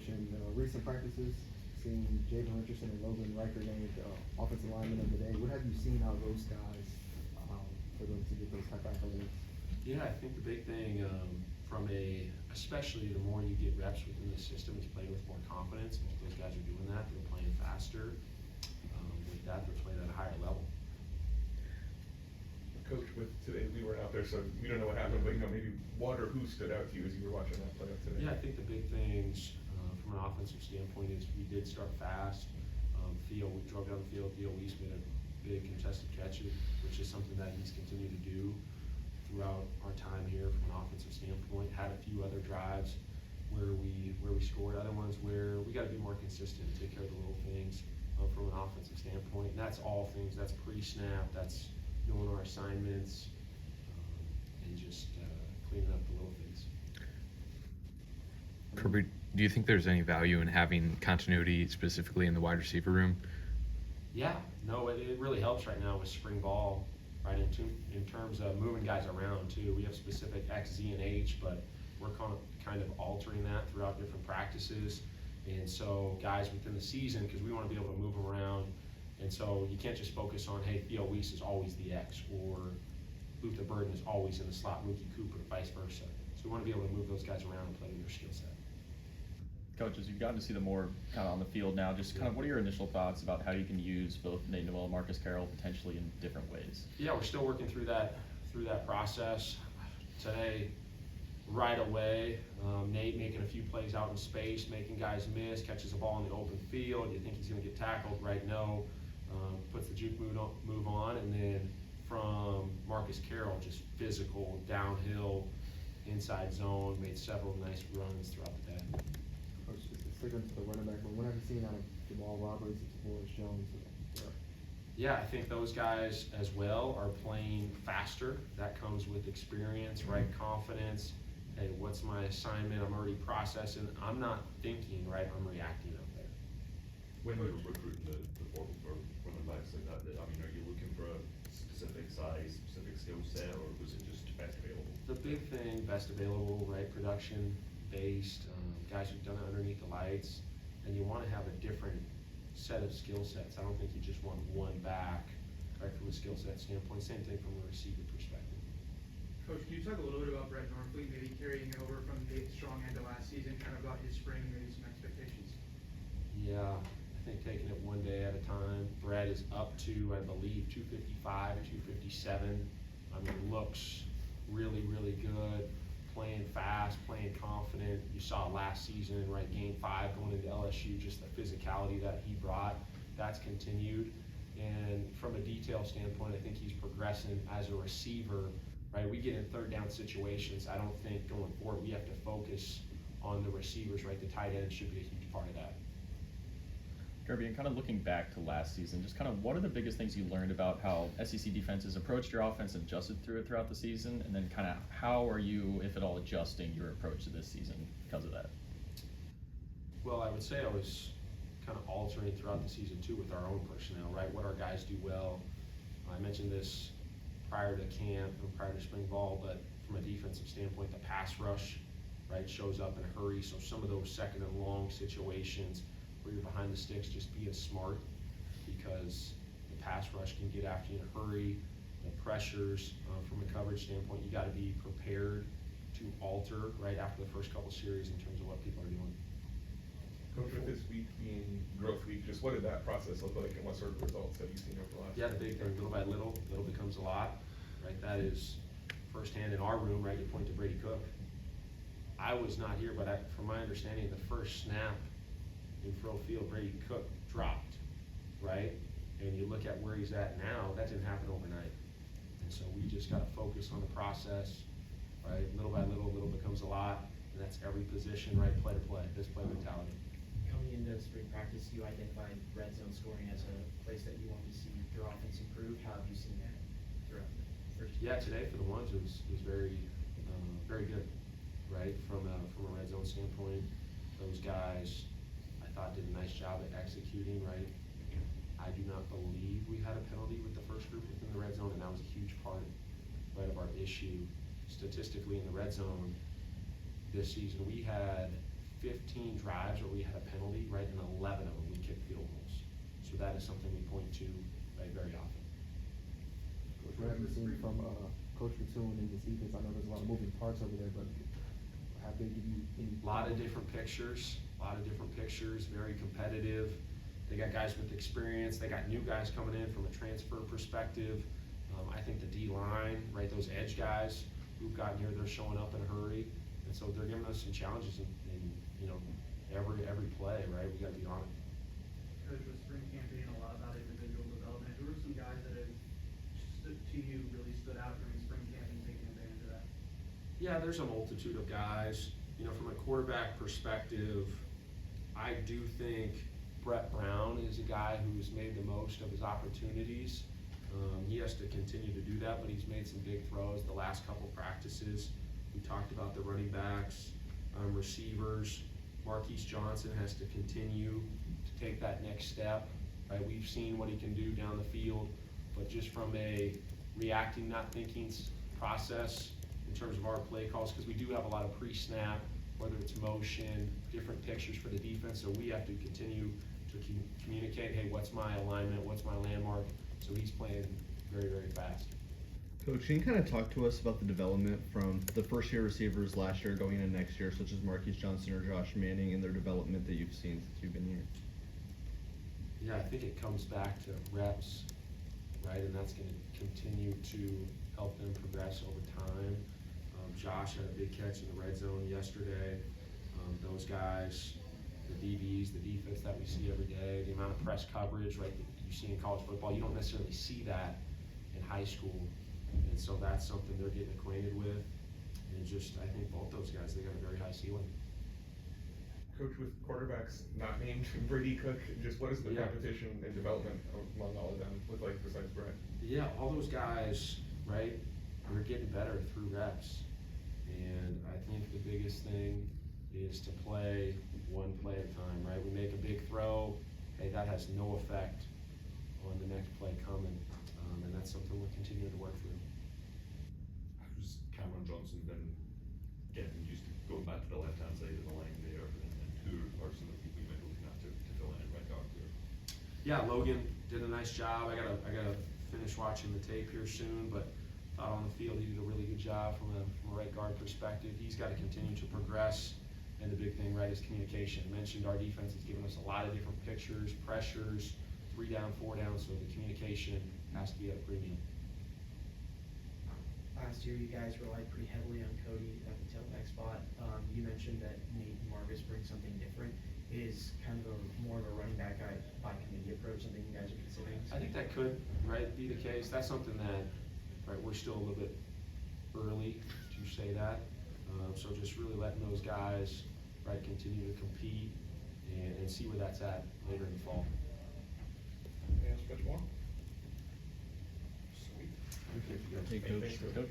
Coach, in recent practices, seeing Javen Richardson and Logan Riker named offensive lineman of the day, what have you seen out of those guys for them to get those type of accolades? Yeah, I think the big thing especially the more you get reps within the system is playing with more confidence. Most of those guys are doing that. They're playing faster. With that, they're playing at a higher level. Coach, with today, we weren't out there, so we don't know what happened, but maybe what or who stood out to you as you were watching that play up today? Yeah, I think the big things from an offensive standpoint is we did start fast. We drove down the field. Theo Weiss made a big contested catch, which is something that he's continued to do throughout our time here from an offensive standpoint. Had a few other drives where we scored, other ones where we got to be more consistent, take care of the little things from an offensive standpoint. And that's all things. That's pre-snap. That's doing our assignments and just cleaning up the little things. Kirby, do you think there's any value in having continuity specifically in the wide receiver room? Yeah, no, it really helps right now with spring ball, right, in terms of moving guys around too. We have specific X, Z, and H, but we're kind of altering that throughout different practices. And so guys within the season, because we want to be able to move them around, and so you can't just focus on, hey, Theo Weiss is always the X, or Luther Burden is always in the slot, Mookie Cooper, vice versa. So we want to be able to move those guys around and play to their skill set. Coaches, you've gotten to see them more kind of on the field now. Just kind of what are your initial thoughts about how you can use both Nate Noel and Marcus Carroll potentially in different ways? Yeah, we're still working through that process. Today, right away, Nate making a few plays out in space, making guys miss, catches a ball in the open field. You think he's going to get tackled? Right, no. Puts the juke move on, and then from Marcus Carroll, just physical, downhill, inside zone, made several nice runs throughout the day. Coach, just sticking to the running back, but what have you seen out of Jamal Roberts and Morris Jones? Yeah, I think those guys as well are playing faster. That comes with experience, right? Confidence. Hey, what's my assignment? I'm already processing. I'm not thinking, right? I'm reacting out there. When we were recruiting the portal for running backs like that, I mean, are you looking for a specific size, specific skill set, or was it just best available? The big thing, best available, right? Production based, guys who've done it underneath the lights, and you want to have a different set of skill sets. I don't think you just want one back, right, from a skill set standpoint. Same thing from a receiver perspective. Coach, can you talk a little bit about Brett Norfleet, maybe carrying it over from the strong end of last season, kind of about his spring, maybe some expectations? Yeah, I think taking it one day at a time. Brett is up to, I believe, 255, 257. I mean, looks really, really good. Playing fast, playing confident. You saw last season, right, game 5 going into LSU, just the physicality that he brought, that's continued. And from a detail standpoint, I think he's progressing as a receiver, right? We get in third down situations. I don't think going forward we have to focus on the receivers, right? The tight end should be a huge part of that. Kirby, and kind of looking back to last season, just kind of what are the biggest things you learned about how SEC defenses approached your offense and adjusted throughout the season, and then kind of how are you, if at all, adjusting your approach to this season because of that? Well, I would say I was kind of altering throughout the season too with our own personnel, right? What our guys do well. I mentioned this prior to camp and prior to spring ball, but from a defensive standpoint, the pass rush, right, shows up in a hurry. So some of those second and long situations where you're behind the sticks, just being smart, because the pass rush can get after you in a hurry. The pressures from a coverage standpoint, you got to be prepared to alter right after the first couple series in terms of what people are doing. Coach, with this week being growth week, just what did that process look like, and what sort of results have you seen over the last? Yeah, the big thing, little by little becomes a lot, right? That is firsthand in our room, right? You point to Brady Cook. I was not here, but from my understanding, the first snap in Frill Field, Brady Cook dropped, right? And you look at where he's at now, that didn't happen overnight. And so we just got to focus on the process, right? Little by little becomes a lot, and that's every position, right? Play to play, this play mentality. Coming into spring practice, you identified red zone scoring as a place that you want to see your offense improve. How have you seen that throughout the first year? Yeah, today for the ones it was very, very good, right? From a red zone standpoint, those guys I thought did a nice job at executing, right? I do not believe we had a penalty with the first group within the red zone, and that was a huge part, right, of our issue. Statistically in the red zone this season, we had 15 drives where we had a penalty, right, and 11 of them we kicked field goals. So that is something we point to, right, very often. Coach, what have you seen from Coach Platoon in this defense? I know there's a lot of moving parts over there, but have they give you any? A lot of different pictures, very competitive. They got guys with experience, they got new guys coming in from a transfer perspective. I think the D-line, right, those edge guys who've gotten here, they're showing up in a hurry. And so they're giving us some challenges in you know, every play, right, we gotta be on it. Coach, with spring campaign, a lot about individual development. Who are some guys that have stood to you, really stood out during spring camp and taking advantage of that? Yeah, there's a multitude of guys. You know, from a quarterback perspective, I do think Brett Brown is a guy who's made the most of his opportunities. He has to continue to do that, but he's made some big throws the last couple practices. We talked about the running backs, receivers. Marquise Johnson has to continue to take that next step, right? We've seen what he can do down the field, but just from a reacting, not thinking process in terms of our play calls, because we do have a lot of pre-snap, whether it's motion, different pictures for the defense, so we have to continue to communicate, hey, what's my alignment, what's my landmark, so he's playing very, very fast. Coach, can you kind of talk to us about the development from the first-year receivers last year going into next year, such as Marquise Johnson or Josh Manning, and their development that you've seen since you've been here? Yeah, I think it comes back to reps, right, and that's gonna continue to help them progress over time. Josh had a big catch in the red zone yesterday. Those guys, the DBs, the defense that we see every day, the amount of press coverage, right, that you see in college football, you don't necessarily see that in high school. And so that's something they're getting acquainted with. And just, I think both those guys, they got a very high ceiling. Coach, with quarterbacks not named Brady Cook, just what is the Yeah. competition and development among all of them with, like, besides Brett? Yeah, all those guys, right, we're getting better through reps. And I think the biggest thing is to play one play at a time, right? We make a big throw, hey, that has no effect on the next play coming. And that's something we're continuing to work through. How's Cameron Johnson been getting used to going back to the left-hand side of the line there, and who are some of the people you might be looking at to fill in right guard there? Yeah, Logan did a nice job. I gotta finish watching the tape here soon, but thought on the field he did a really good job from a right guard perspective. He's got to continue to progress, and the big thing, right, is communication. I mentioned our defense has given us a lot of different pictures, pressures, 3 down, 4 down, so the communication has to be at a premium. Last year, you guys relied pretty heavily on Cody at the tailback spot. You mentioned that Nate and Marcus bring something different. Is kind of more of a running back guy by committee approach something you guys are considering? I think that could, right, be the case. That's something that, right, we're still a little bit early to say that. So just really letting those guys, right, continue to compete and see where that's at later in the fall. Anything else, Coach Moore? Sweet. Hey, Coach. Thanks, Coach.